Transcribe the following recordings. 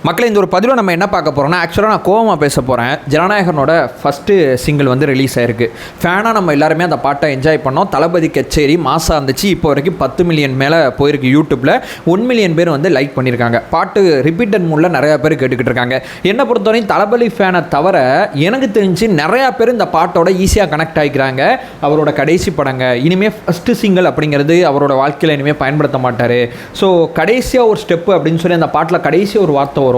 மக்களே, இந்த ஒரு பதிவில் நம்ம என்ன பார்க்க போகிறோம்னா, ஆக்சுவலாக நான் கோவமாக பேச போகிறேன். ஜனநாயகனோட ஃபஸ்ட்டு சிங்கிள் வந்து ரிலீஸ் ஆயிருக்கு. ஃபேனாக நம்ம எல்லாருமே அந்த பாட்டை என்ஜாய் பண்ணோம். தளபதி கச்சேரி மாசாக இருந்துச்சு. இப்போ வரைக்கும் 10 மில்லியன் மேலே போயிருக்கு. யூடியூப்பில் 1 மில்லியன் பேர் வந்து லைக் பண்ணியிருக்காங்க. பாட்டு ரிப்பீட்டட் மூடில் நிறையா பேர் கேட்டுக்கிட்டு இருக்காங்க. என்னை பொறுத்தவரையும் தளபதி ஃபேனை தவிர எனக்கு தெரிஞ்சு நிறையா பேர் இந்த பாட்டோட ஈஸியாக கனெக்ட் ஆகிக்கிறாங்க. அவரோட கடைசி படங்க இனிமேல் ஃபஸ்ட்டு சிங்கிள் அப்படிங்கிறது அவரோட வாழ்க்கையில் இனிமேல் பயன்படுத்த மாட்டார். ஸோ கடைசியாக ஒரு ஸ்டெப்பு அப்படின்னு சொல்லி அந்த பாட்டில் கடைசி ஒரு வார்த்தை வரும்.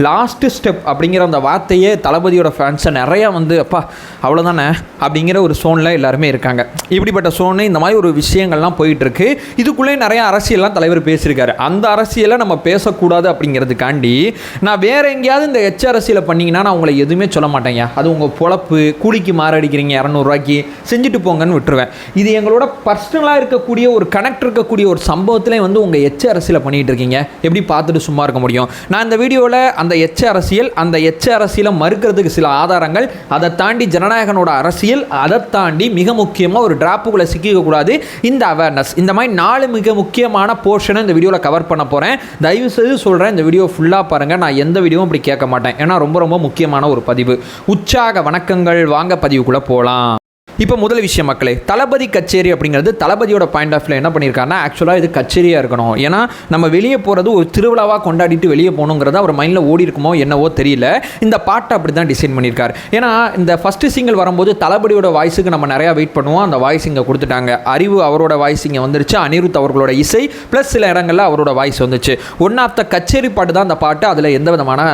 லாஸ்ட் ஸ்டெப் அப்படிங்கிற அந்த வார்த்தையே தளபதியோட ஃபேன்ஸை நிறையா வந்து அப்பா அவ்வளோதானே அப்படிங்கிற ஒரு சோனில் எல்லாருமே இருக்காங்க. இப்படிப்பட்ட சோனு இந்த மாதிரி ஒரு விஷயங்கள்லாம் போயிட்டுருக்கு. இதுக்குள்ளே நிறையா அரசியல்லாம் தலைவர் பேசியிருக்காரு. அந்த அரசியலை நம்ம பேசக்கூடாது அப்படிங்கிறதுக்காண்டி நான் வேறு எங்கேயாவது இந்த அரசியலை பண்ணிங்கன்னா நான் உங்களை எதுவுமே சொல்ல மாட்டேங்க. அது உங்கள் பொழப்பு, கூலிக்கு மாறடிக்கிறீங்க 200 ரூபாய்க்கு செஞ்சுட்டு போங்கன்னு விட்டுருவேன். இது எங்களோட பர்சனலாக இருக்கக்கூடிய ஒரு கனெக்ட் இருக்கக்கூடிய ஒரு சம்பவத்திலே வந்து உங்கள் அரசியலை பண்ணிகிட்டு இருக்கீங்க. எப்படி பார்த்துட்டு சும்மா இருக்க முடியும்? நான் இந்த வீடியோவில் அந்த அரசியலை மறுக்கிறதுக்கு சில ஆதாரங்கள், அதை தாண்டி ஜனநாயகனோட அரசியல், அதை தாண்டி மிக முக்கியமாக ஒரு டிராப்புக்குள்ளே சிக்கிக்கக்கூடாது இந்த அவேர்னஸ், இந்த மாதிரி 4 மிக முக்கியமான போர்ஷனை இந்த வீடியோவில் கவர் பண்ண போகிறேன். தயவு செய்து சொல்கிறேன், இந்த வீடியோ ஃபுல்லாக பாருங்கள். நான் எந்த வீடியோவும் இப்படி கேட்க மாட்டேன். ஏன்னா ரொம்ப ரொம்ப முக்கியமான ஒரு பதிவு. உற்சாக வணக்கங்கள். வாங்க பதிவுக்குள்ளே போகலாம். இப்போ முதல் விஷயம் மக்களே, தளபதி கச்சேரி அப்படிங்கிறது தளபதியோட பாயிண்ட் ஆஃப் வியூ என்ன பண்ணியிருக்காருன்னா, ஆக்சுவலாக இது கச்சேரியாக இருக்கணும். ஏன்னா நம்ம வெளியே போகிறது ஒரு திருவிழாவாக கொண்டாடிட்டு வெளியே போகணுங்கிறத அவர் மைண்டில் ஓடி இருக்குமோ என்னவோ தெரியல. இந்த பாட்டை அப்படி தான் டிசைன் பண்ணியிருக்காரு. ஏன்னா இந்த ஃபஸ்ட்டு சிங்கிள் வரும்போது தளபதியோட வாய்ஸுக்கு நம்ம நிறையா வெயிட் பண்ணுவோம். அந்த வாய்ஸ் இங்கே கொடுத்துட்டாங்க. அறிவு அவரோட வாய்ஸ் இங்கே வந்துருச்சு. அனிருத் அவர்களோட இசை ப்ளஸ் சில இடங்களில் அவரோட வாய்ஸ் வந்துச்சு. ஒன் ஆஃப் த கச்சேரி பாட்டு தான் அந்த பாட்டு. அதில் எந்த விதமான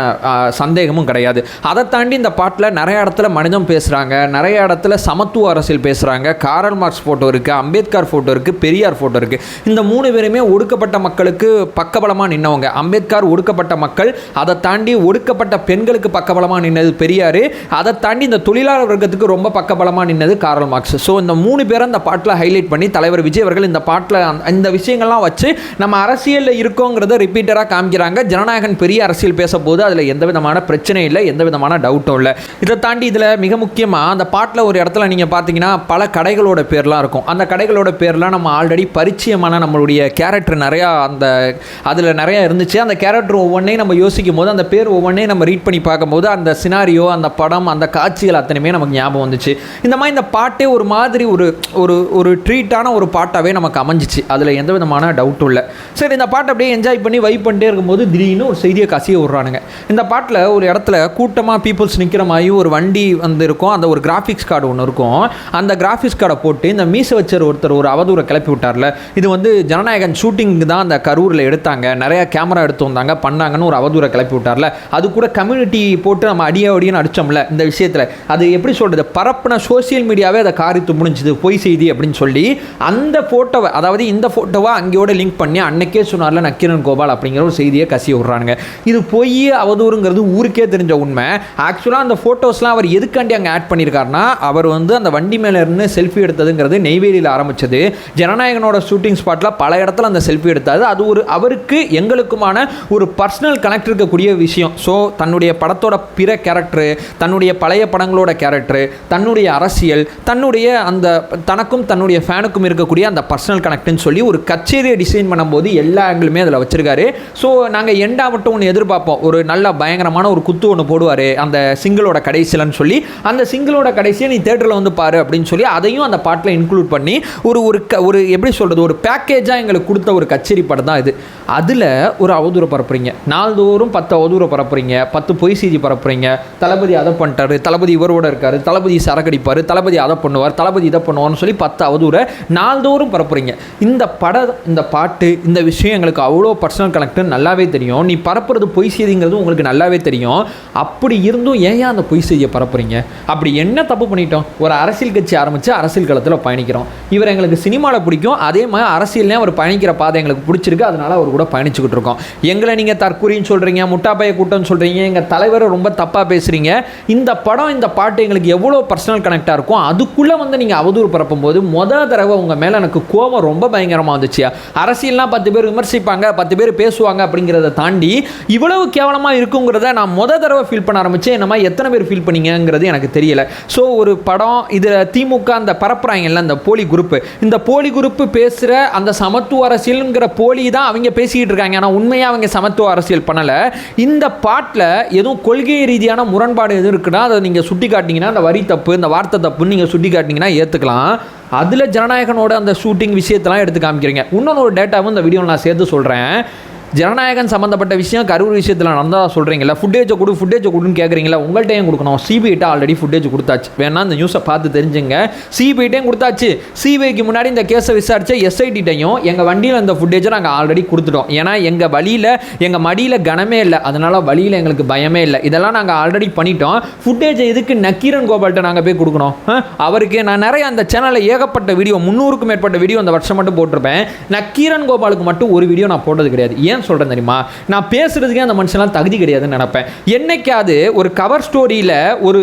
சந்தேகமும் கிடையாது. அதை தாண்டி இந்த பாட்டில் நிறைய இடத்துல மனிதம் பேசுகிறாங்க, நிறைய இடத்துல சமத்துவ அரசியல் பேசுகிறாங்க. காரல் மார்க்ஸ் ஃபோட்டோ இருக்குது, அம்பேத்கர் ஃபோட்டோ இருக்குது, பெரியார் ஃபோட்டோ இருக்குது. இந்த 3 பேருமே ஒடுக்கப்பட்ட மக்களுக்கு பக்கபலமாக நின்னவங்க. அம்பேத்கர் ஒடுக்கப்பட்ட மக்கள், அதை தாண்டி ஒடுக்கப்பட்ட பெண்களுக்கு பக்கபலமாக நின்னது பெரியார், அதை தாண்டி இந்த தொழிலாளர் வர்க்கத்துக்கு ரொம்ப பக்கபலமாக நின்னது காரல் மார்க்ஸ். ஸோ இந்த 3 பேரை இந்த பாட்டில் ஹைலைட் பண்ணி தலைவர் விஜய் அவர்கள் இந்த பாட்டில் இந்த விஷயங்கள்லாம் வச்சு நம்ம அரசியலில் இருக்கோங்கிறத ரிப்பீட்டராக காமிக்கிறாங்க. ஜனநாயகன் பெரிய அரசியல் பேசப்போது அதில் எந்த விதமான பிரச்சனை இல்லை, எந்த விதமான டவுட்டும் இல்லை. இதை தாண்டி இதில் மிக முக்கியமாக அந்த பாட்டில் ஒரு இடத்துல நீங்கள் பார்த்தீங்கன்னா பல கடைகளோட பேர்லாம் இருக்கும். அந்த கடைகளோட பேர்லாம் நம்ம ஆல்ரெடி பரிச்சயமான நம்மளுடைய கேரக்டர் நிறையா அதில் நிறையா இருந்துச்சு. அந்த கேரக்டர் ஒவ்வொன்றையும் நம்ம யோசிக்கும் போது, அந்த பேர் ஒவ்வொன்றையும் நம்ம ரீட் பண்ணி பார்க்கும்போது அந்த சினாரியோ, அந்த படம், அந்த காட்சிகள் அத்தனையுமே நமக்கு ஞாபகம் வந்துச்சு. இந்த மாதிரி இந்த பாட்டே ஒரு மாதிரி ஒரு ட்ரீட்டான ஒரு பாட்டாகவே நமக்கு அமைஞ்சிச்சு. அதில் எந்த விதமான டவுட்டும் இல்லை. சரி, இந்த பாட்டை அப்படியே என்ஜாய் பண்ணி வைப் பண்ணிட்டே இருக்கும்போது திடீர்னு ஒரு செய்தியை கசிய விட்றானுங்க. இந்த பாட்டில் ஒரு இடத்துல கூட்டமாக பீப்புள்ஸ் நிற்கிற மாதிரி ஒரு வண்டி வந்து இருக்கும். அந்த ஒரு கிராஃபிக்ஸ் கார்டு ஒன்று இருக்கும். அந்த கிராஃபிக்ஸ் கார்டை போட்டு இந்த மீச வச்சர் ஒருத்தர் ஒரு அவதூறை கிளப்பி விட்டார்ல, இது வந்து ஜனநாயகன் ஷூட்டிங்கு தான் அந்த கரூரில் எடுத்தாங்க, நிறையா கேமரா எடுத்து வந்தாங்க பண்ணாங்கன்னு ஒரு அவதூறை கிளப்பி விட்டார்ல. அது கூட கம்யூனிட்டி போட்டு நம்ம அடியோடின்னு அடித்தோம்ல இந்த விஷயத்தில். அது எப்படி சொல்கிறது, பரப்புன சோசியல் மீடியாவே அதை காரித்து முடிஞ்சுது பொய் செய்தி அப்படின்னு சொல்லி அந்த ஃபோட்டோவை, அதாவது இந்த ஃபோட்டோவை அங்கேயோட லிங்க் பண்ணி அன்னைக்கே சொன்னார்ல நக்கீரன் கோபால் அப்படிங்கிற ஒரு செய்தியை கசிய விட்றானுங்க. இது பொய் அவதூறுங்கிறது ஊருக்கே தெரிஞ்ச உண்மை. ஆக்சுவலாக அந்த ஃபோட்டோஸ்லாம் அவர் எதுக்காண்டி அங்கே ஆட் பண்ணியிருக்காருன்னா, அவர் வந்து அந்த வண்டி மேலே இருந்து செல்ஃபி எடுத்ததுங்கிறது நெய்வேலியில் ஆரம்பித்தது. ஜனநாயகனோட ஷூட்டிங் ஸ்பாட்டில் பல இடத்துல அந்த செல்ஃபி எடுத்தாது. அது ஒரு அவருக்கு எங்களுக்குமான ஒரு பர்சனல் கனெக்ட் இருக்கக்கூடிய விஷயம். ஸோ தன்னுடைய படத்தோட பிற கேரக்டரு, தன்னுடைய பழைய படங்களோட கேரக்டரு, தன்னுடைய அரசியல், தன்னுடைய அந்த தனக்கும் தன்னுடைய ஃபேனுக்கும் இருக்கக்கூடிய அந்த பர்சனல் கனெக்ட்னு சொல்லி ஒரு கச்சேரியை டிசைன் பண்ணும்போது எல்லா ஆங்கிளுமே அதில் வச்சிருக்காரு. ஸோ நாங்கள் எண்டா மட்டும் ஒன்று எதிர்பார்ப்போம், ஒரு நல்ல பயங்கரமான ஒரு குத்து ஒன்று போடுவார் அந்த சிங்கிளோட கடைசியிலன்னு சொல்லி. அந்த சிங்கிளோட கடைசியை நீ தேட்டரில் வந்து பாரு அப்படின்னு சொல்லி அதையும் அந்த பாட்டில் இன்க்ளூட் பண்ணி ஒரு எப்படி சொல்கிறது, ஒரு பேக்கேஜாக எங்களுக்கு கொடுத்த ஒரு கச்சேரி படம் தான் இது. அதில் ஒரு அவதூறை பரப்புறீங்க, நாள்தோறும் 10 அவதூறை பரப்புறீங்க, 10 பொய் செய்தி பரப்புறீங்க. தளபதி அதை பண்ணிட்டாரு, தளபதி இவரோட இருக்காரு, தளபதி சரக்கடிப்பார், தளபதி அதை பண்ணுவார், தளபதி இதை பண்ணுவார்னு சொல்லி 10 அவதூறை நாள்தோறும் பரப்புறீங்க. இந்த பாட்டு, இந்த விஷயம் எங்களுக்கு அவ்வளோ பர்சனல் கனெக்ட்னு நல்லாவே தெரியும். நீ பரப்புறது பொய் செய்திங்கிறது உங்களுக்கு நல்லாவே தெரியும். அப்படி இருந்தும் ஏன் அந்த பொய் செய்தியை பரப்புறீங்க? அப்படி என்ன தப்பு பண்ணிட்டோம்? ஒரு அரசியல் கட்சி ஆரம்பித்து அரசியல் களத்தில் பயணிக்கிறோம். இவர் எங்களுக்கு சினிமாவில் பிடிக்கும், அதே மாதிரி அரசியல்லையும் அவர் பயணிக்கிற பாதை எங்களுக்கு பிடிச்சிருக்கு. அதனால் அவர் கூட பயணிச்சுக்கிட்டு இருக்கோம். எங்களை நீங்கள் தற்கூரின்னு சொல்கிறீங்க, முட்டாப்பைய கூட்டம்னு சொல்கிறீங்க, எங்கள் தலைவரை ரொம்ப தப்பாக பேசுகிறீங்க. இந்த படம், இந்த பாட்டு எங்களுக்கு எவ்வளோ பர்சனல் கனெக்டாக இருக்கும். அதுக்குள்ளே வந்து நீங்கள் அவதூறு பரப்பும்போது தடவை உங்கள் மேலே எனக்கு கோபம் ரொம்ப பயங்கரமாக வந்துச்சு. அரசியல்னால் 10 பேர் விமர்சிப்பாங்க, 10 பேர் பேசுவாங்க அப்படிங்கிறத தாண்டி இவ்வளவு கேவலமாக இருக்குங்கிறத நான் தடவை ஃபீல் பண்ண ஆரம்பித்தேன். என்ன மாதிரி எத்தனை பேர் ஃபீல் பண்ணீங்கிறது எனக்கு தெரியல. ஸோ ஒரு படம் இது இந்த திமுக அந்த பரப்புறாங்கல்ல அந்த போலி குரூப், இந்த போலி குரூப் பேசுகிற அந்த சமத்துவ அரசியல்ங்கிற போலி தான் அவங்க பேசிக்கிட்டு இருக்காங்க. ஆனால் உண்மையாக அவங்க சமத்துவ அரசியல் பண்ணலை. இந்த பாட்டில் எதுவும் கொள்கை ரீதியான முரண்பாடு எதுவும் இருக்குன்னா அதை நீங்கள் சுட்டி காட்டிங்கன்னா, அந்த வரி தப்பு இந்த வார்த்தை தப்புன்னு நீங்கள் சுட்டி காட்டிங்கன்னா ஏற்றுக்கலாம். அதில் ஜனநாயகனோட அந்த ஷூட்டிங் விஷயத்தெல்லாம் எடுத்து காமிக்கிறீங்க. இன்னொன்று ஒரு டேட்டாவும் இந்த வீடியோவில் நான் சேர்த்து சொல்கிறேன். ஜனநாயகன் சம்மந்தப்பட்ட விஷயம் கரூர் விஷயத்தில் நடந்தால் சொல்கிறீங்களா, ஃபுட்டேஜை கொடுன்னு கேட்குறீங்களா? உங்கள்கிட்ட ஏன் கொடுக்கணும்? சிபிஐட்ட ஆல்ரெடி ஃபுட்டேஜ் கொடுத்தாச்சு, வேணா இந்த நியூஸை பார்த்து தெரிஞ்சுங்க. சிபிஐட்டையும் கொடுத்தாச்சு. சிபிஐக்கு முன்னாடி இந்த கேஸை விசாரித்த எஸ்ஐடிட்டையும் எங்கள் வண்டியில் இந்த ஃபுட்டேஜை நாங்கள் ஆல்ரெடி கொடுத்துட்டோம். ஏன்னா எங்கள் வழியில் எங்கள் மடியில் கனமே இல்லை, அதனால் வழியில் எங்களுக்கு பயமே இல்லை. இதெல்லாம் நாங்கள் ஆல்ரெடி பண்ணிட்டோம். ஃபுட்டேஜை எதுக்கு நக்கீரன் கோபால்கிட்ட நாங்கள் போய் கொடுக்கணும்? அவருக்கு நான் நிறைய அந்த சேனலில் ஏகப்பட்ட வீடியோ 300க்கும் மேற்பட்ட வீடியோ அந்த வருஷம் மட்டும் போட்டிருப்பேன். நக்கீரன் கோபாலுக்கு மட்டும் ஒரு வீடியோ நான் போட்டது கிடையாது. ஏன் சொல்கிறேன் தெரியுமா? நான் பேசுறதுக்கே அந்த மனுஷன்லாம் தகுதி கிடையாதுன்னு நினைப்பேன். என்னைக்காவது ஒரு கவர் ஸ்டோரியில் ஒரு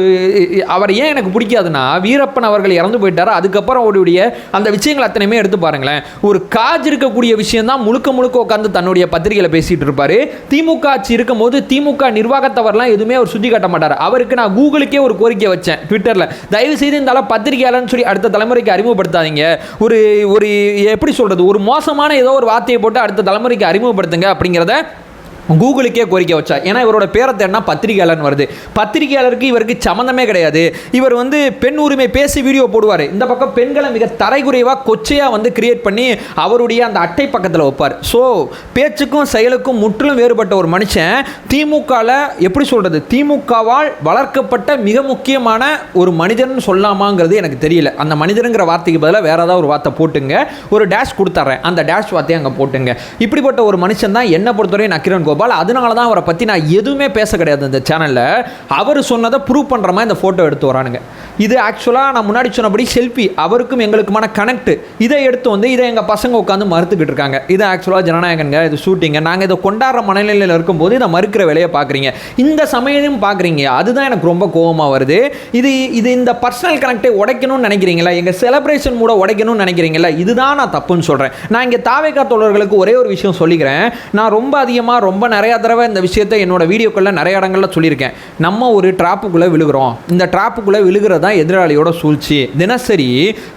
அவர் ஏன் எனக்கு பிடிக்காதுன்னா, வீரப்பன் அவர்கள் இறந்து போயிட்டார், அதுக்கப்புறம் அவருடைய அந்த விஷயங்கள் அத்தனையுமே எடுத்து பாருங்களேன். ஒரு காஜ் இருக்கக்கூடிய விஷயம் தான் முழுக்க உட்காந்து தன்னுடைய பத்திரிகையில் பேசிட்டு இருப்பாரு. திமுக ஆட்சி இருக்கும் போது திமுக நிர்வாகத்தவர்லாம் எதுவுமே அவர் சுட்டி காட்ட மாட்டார். அவருக்கு நான் கூகுளுக்கே ஒரு கோரிக்கை வச்சேன் ட்விட்டரில், தயவு செய்து இந்த பத்திரிகையாளர்னு சொல்லி அடுத்த தலைமுறைக்கு அறிமுகப்படுத்தாதீங்க. ஒரு ஒரு எப்படி சொல்றது, ஒரு மோசமான ஏதோ ஒரு வார்த்தையை போட்டு அடுத்த தலைமுறைக்கு அறிமுகப்படுத்துங்க அப்படிங்கிறத கூகுளுக்கே கோரிக்கை வச்சா. ஏன்னா இவரோட பேரை தேடினா பத்திரிகையாளர்னு வருது. பத்திரிகையாளருக்கு இவருக்கு சம்மந்தமே கிடையாது. இவர் பெண் உரிமை பேசி வீடியோ போடுவார். இந்த பக்கம் பெண்களை மிக தரைக்குறைவாக கொச்சையாக கிரியேட் பண்ணி அவருடைய அந்த அட்டை பக்கத்தில் வைப்பார். ஸோ பேச்சுக்கும் செயலுக்கும் முற்றிலும் வேறுபட்ட ஒரு மனுஷன் திமுகவில் எப்படி சொல்கிறது, திமுகவால் வளர்க்கப்பட்ட மிக முக்கியமான ஒரு மனிதன் சொல்லாமாங்கிறது எனக்கு தெரியல. அந்த மனிதனுங்கிற வார்த்தைக்கு பதிலாக வேறு ஏதாவது ஒரு வார்த்தை போட்டுங்க, ஒரு டேஷ் கொடுத்துட்றேன், அந்த டேஷ் வார்த்தையை அங்கே போட்டுங்க. இப்படிப்பட்ட ஒரு மனுஷன் தான் என்னை பொறுத்தவரை நக்கீரன் கோபால். அதனால தான் அவரை பற்றி நான் எதுவுமே பேச கிடையாது இந்த சேனலில். அவர் சொன்னதை ப்ரூவ் பண்ணுற மாதிரி இந்த ஃபோட்டோ எடுத்து வரானுங்க. இது ஆக்சுவலாக நான் முன்னாடி சொன்னபடி செல்ஃபி, அவருக்கும் எங்களுக்குமான கனெக்ட். இதை எடுத்து இதை எங்கள் பசங்க உட்காந்து மறுத்துக்கிட்டு இருக்காங்க. இது ஆக்சுவலாக ஜனநாயகங்க, இது ஷூட்டிங்க. நாங்கள் இதை கொண்டாடுற மனநிலையில் இருக்கும்போது இதை மறுக்கிற வேலையை பார்க்குறீங்க, இந்த சமயம் பார்க்குறீங்க. அதுதான் எனக்கு ரொம்ப கோபமாக வருது. இது இந்த பர்சனல் கனெக்டை உடைக்கணும்னு நினைக்கிறீங்களா, எங்கள் செலிப்ரேஷன் மூட உடைக்கணும்னு நினைக்கிறீங்களா? இதுதான் நான் தப்புன்னு சொல்கிறேன். நான் இங்கே தாவேகா தோழர்களுக்கு ஒரே ஒரு விஷயம் சொல்லிக்கிறேன். நான் ரொம்ப அதிகமாக நிறைய தடவை இந்த விஷயத்தை என்னோட வீடியோக்களில் நிறைய இடங்களில் சொல்லியிருக்கேன். நம்ம ஒரு ட்ராப்புக்குள்ளே விழுகிறோம். இந்த ட்ராப்புக்குள்ளே விழுகிறது தான் எதிராளியோட சூழ்ச்சி. தினசரி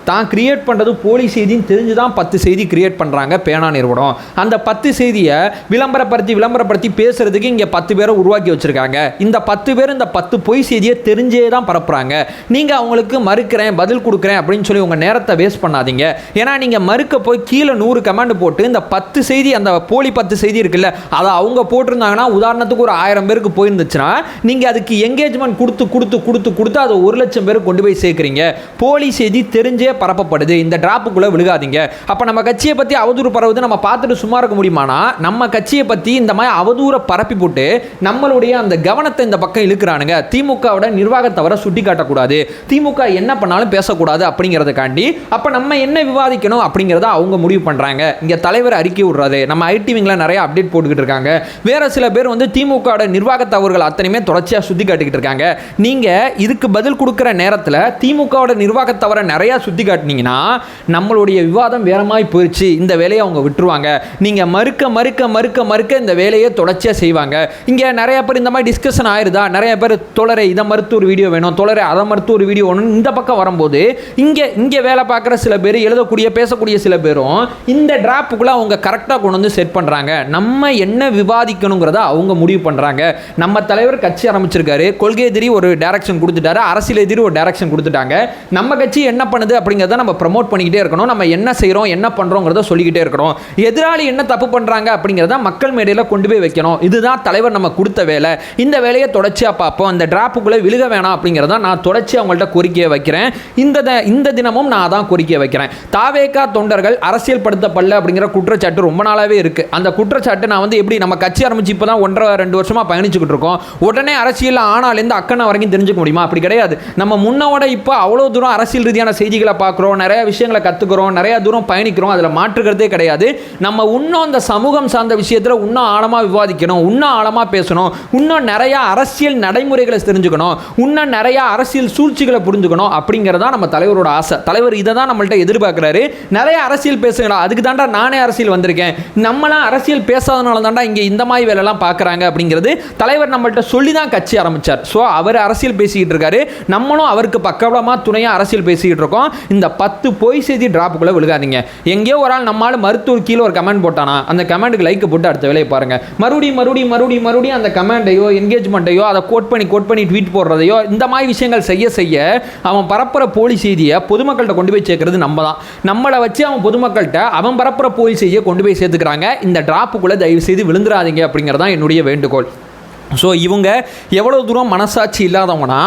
தான் கிரியேட் பண்ணுறது போலி செய்தின்னு தெரிஞ்சு தான் 10 செய்தி கிரியேட் பண்ணுறாங்க பேனா நிறுவனம். அந்த 10 செய்தியை விளம்பரப்படுத்தி பேசுறதுக்கு இங்கே 10 பேரை உருவாக்கி வச்சுருக்காங்க. இந்த 10 பேர் இந்த 10 பொய் செய்தியை தெரிஞ்சே தான் பரப்புகிறாங்க. நீங்கள் அவங்களுக்கு மறுக்கிறேன், பதில் கொடுக்குறேன் அப்படின்னு சொல்லி உங்கள் நேரத்தை வேஸ்ட் பண்ணாதீங்க. ஏன்னா நீங்கள் மறுக்க போய் கீழே 100 கமெண்ட் போட்டு இந்த 10 செய்தி, அந்த போலி 10 செய்தி இருக்குல்ல, அதை அவங்க போட்டிருந்தாங்கன்னா, உதாரணத்துக்கு ஒரு 1000 பேருக்கு போயிருந்துச்சுன்னா, நீங்கள் அதுக்கு என்கேஜ்மெண்ட் கொடுத்து அதை 1 லட்சம் பேருக்கு கொண்டு போய் சேர்க்குறீங்க. போலி செய்தி தெரிஞ்சே பரப்பப்படுது. இந்த டிராப்புக்குள்ளே விழுகாதீங்க. அப்போ நம்ம கட்சியை பற்றி அவதூறு பரவுது நம்ம பார்த்துட்டு சும்மா இருக்க முடியுமானா? நம்ம கட்சியை பற்றி இந்த மாதிரி அவதூறை பரப்பி போட்டு நம்மளுடைய அந்த கவனத்தை இந்த பக்கம் இழுக்கிறானுங்க. திமுகவோட நிர்வாகத்தவரை சுட்டி காட்டக்கூடாது, திமுக என்ன பண்ணாலும் பேசக்கூடாது அப்படிங்கிறதுக்காண்டி அப்போ நம்ம என்ன விவாதிக்கணும் அப்படிங்கிறத அவங்க முடிவு பண்ணுறாங்க. இங்கே தலைவர் அறிக்கை விடுறாரு, நம்ம ஐடிவிங்கில் நிறைய அப்டேட் போட்டுக்கிட்டு இருக்காங்க. வேற சில பேர் திமுக நிர்வாகத்தவர்கள் அத்தனையுமே தொடர்ச்சியாக சுத்தி காட்டிக்கிட்டு இருக்காங்க. நீங்க இதுக்கு பதில் கொடுக்கிற நேரத்தில் திமுக நிர்வாகத்தவரை நிறைய சுத்தி காட்டினீங்கன்னா நம்மளுடைய விவாதம் வேற மாதிரி போயிடுச்சு, இந்த வேலையை அவங்க விட்டுருவாங்க. நீங்க மறுக்க இந்த வேலையை தொடர்ச்சியாக செய்வாங்க. இங்க நிறைய பேர் இந்த மாதிரி டிஸ்கஷன் ஆயிருதா, நிறைய பேர் தோழரை இதை மறுத்து ஒரு வீடியோ வேணும், தோழரை அதை மறுத்து ஒரு வீடியோ வேணும். இந்த பக்கம் வரும்போது இங்க வேலை பார்க்குற சில பேர், எழுதக்கூடிய பேசக்கூடிய சில பேரும் இந்த டிராப்புக்குள்ள அவங்க கரெக்டாக கொண்டு வந்து செட் பண்றாங்க. நம்ம என்ன விவாதிக்கணுங்கிறத அவங்க முடிவு பண்ணுறாங்க. நம்ம தலைவர் கட்சி ஆரம்பிச்சிருக்காரு, கொள்கை எதிரி ஒரு டைரக்ஷன் கொடுத்துட்டாரு, அரசியல் எதிரி ஒரு டைரக்ஷன் கொடுத்துட்டாங்க. நம்ம கட்சி என்ன பண்ணுது அப்படிங்கிறத நம்ம ப்ரமோட் பண்ணிக்கிட்டே இருக்கணும். நம்ம என்ன செய்கிறோம் என்ன பண்ணுறோங்கிறத சொல்லிக்கிட்டே இருக்கணும். எதிராளி என்ன தப்பு பண்ணுறாங்க அப்படிங்கிறத மக்கள் மேடையில் கொண்டு போய் வைக்கணும். இதுதான் தலைவர் நம்ம கொடுத்த வேலை. இந்த வேலையை தொடர்ச்சியாக பார்ப்போம். இந்த டிராப்புக்குள்ளே விழுக வேணாம் அப்படிங்கிறத நான் தொடர்ச்சி அவங்கள்ட்ட கோரிக்கையை வைக்கிறேன். இந்த தினமும் நான் தான் கோரிக்கையை வைக்கிறேன். தாவேகா தொண்டர்கள் அரசியல் படுத்தப்படல அப்படிங்கிற குற்றச்சாட்டு ரொம்ப நாளாகவே இருக்குது. அந்த குற்றச்சாட்டு நான் எப்படி நம்ம கட்சி ஆரம்பிச்சு இப்போ தான் 1.5-2 வருஷமாக பயணிச்சுக்கிட்டு இருக்கோம். உடனே அரசியல் ஆனாலேருந்து அக்கனை வரைக்கும் தெரிஞ்சுக்க முடியுமா? அப்படி கிடையாது. நம்ம முன்னோட இப்போ அவ்வளோ தூரம் அரசியல் ரீதியான செய்திகளை பார்க்குறோம், நிறைய விஷயங்களை கற்றுக்கிறோம், நிறைய தூரம் பயணிக்கிறோம். அதில் மாற்றுக்கிறதே கிடையாது. நம்ம இன்னும் அந்த சமூகம் சார்ந்த விஷயத்தில் இன்னும் ஆழமாக விவாதிக்கணும், இன்னும் ஆழமாக பேசணும், இன்னும் நிறைய அரசியல் நடைமுறைகளை தெரிஞ்சுக்கணும், இன்னும் நிறைய அரசியல் சூழ்ச்சிகளை புரிஞ்சுக்கணும் அப்படிங்கிறதா நம்ம தலைவரோட ஆசை. தலைவர் இதை தான் நம்மள்ட்ட எதிர்பார்க்குறாரு. நிறைய அரசியல் பேசுங்களா, அதுக்கு தாண்டா நானே அரசியல் வந்திருக்கேன். நம்மளாம் அரசியல் பேசாதனால தாண்டா இங்கே இந்த மாதிரி வேலைலாம் பார்க்குறாங்க அப்படிங்கிறது தலைவர் நம்மள்ட்ட சொல்லி தான் கட்சி ஆரம்பித்தார். ஸோ அவர் அரசியல் பேசிக்கிட்டு இருக்காரு, நம்மளும் அவருக்கு பக்கபலமாக துணையாக அரசியல் பேசிக்கிட்டு இருக்கோம். இந்த 10 பொய் செய்தி டிராப்புக்குள்ளே விழுகாதீங்க. எங்கேயோ ஒரு ஆள் நம்மளால் மருத்துவர் கீழே ஒரு கமெண்ட் போட்டானா அந்த கமெண்ட்டுக்கு லைக் போட்டு அடுத்த வேலையை பாருங்கள். மறுபடியும் அந்த கமெண்ட்டையோ என்கேஜ்மெண்ட்டையோ அதை கோட் பண்ணி ட்வீட் போடுறதையோ இந்த மாதிரி விஷயங்கள் செய்ய அவன் பரப்புற போலி செய்தியை பொதுமக்கள்கிட்ட கொண்டு போய் சேர்க்கறது நம்ம தான். நம்மளை வச்சு அவன் பொதுமக்கள்கிட்ட அவன் பரப்புற போலி செய்தியை கொண்டு போய் சேர்த்துக்கிறாங்க. இந்த டிராப்புக்குள்ளே தயவு செய்து விழுந்துடாதீங்க அப்படிங்கிறதான் என்னுடைய வேண்டுகோள். ஸோ இவங்க எவ்வளோ தூரம் மனசாட்சி இல்லாதவங்கன்னா,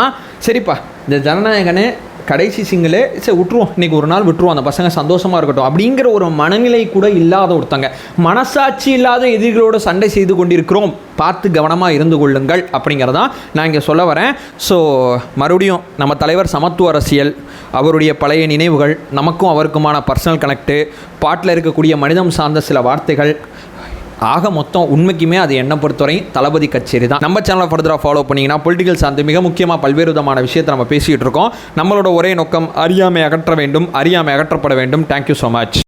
சரிப்பா இந்த ஜனநாயகனே கடைசி சிங்கிளே சரி விட்டுருவோம், இன்றைக்கி ஒரு நாள் விட்டுருவோம், அந்த பசங்க சந்தோஷமாக இருக்கட்டும் அப்படிங்கிற ஒரு மனநிலை கூட இல்லாத ஒருத்தங்க, மனசாட்சி இல்லாத எதிரிகளோடு சண்டை செய்து கொண்டிருக்கிறோம், பார்த்து கவனமாக இருந்து கொள்ளுங்கள் அப்படிங்கிறதான் நான் இங்கே சொல்ல வரேன். ஸோ மறுபடியும் நம்ம தலைவர் சமத்துவ அரசியல், அவருடைய பழைய நினைவுகள், நமக்கும் அவருக்குமான பர்சனல் கனெக்டு, பாட்டில் இருக்கக்கூடிய மனிதம் சார்ந்த சில வார்த்தைகள், ஆக மொத்தம் உண்மைக்குமே அது என்னை பொறுத்தவரை தளபதி கச்சேரி தான். நம்ம சேனலை ஃபர்தராக ஃபாலோ பண்ணிங்கன்னா பொலிட்டிக்கல் சார்ந்து மிக முக்கியமாக பல்வேறு விதமான விஷயத்தை நம்ம பேசிகிட்டு இருக்கோம். நம்மளோட ஒரே நோக்கம் அறியாமை அகற்ற வேண்டும், அறியாமை அகற்றப்பட வேண்டும். Thank you so much.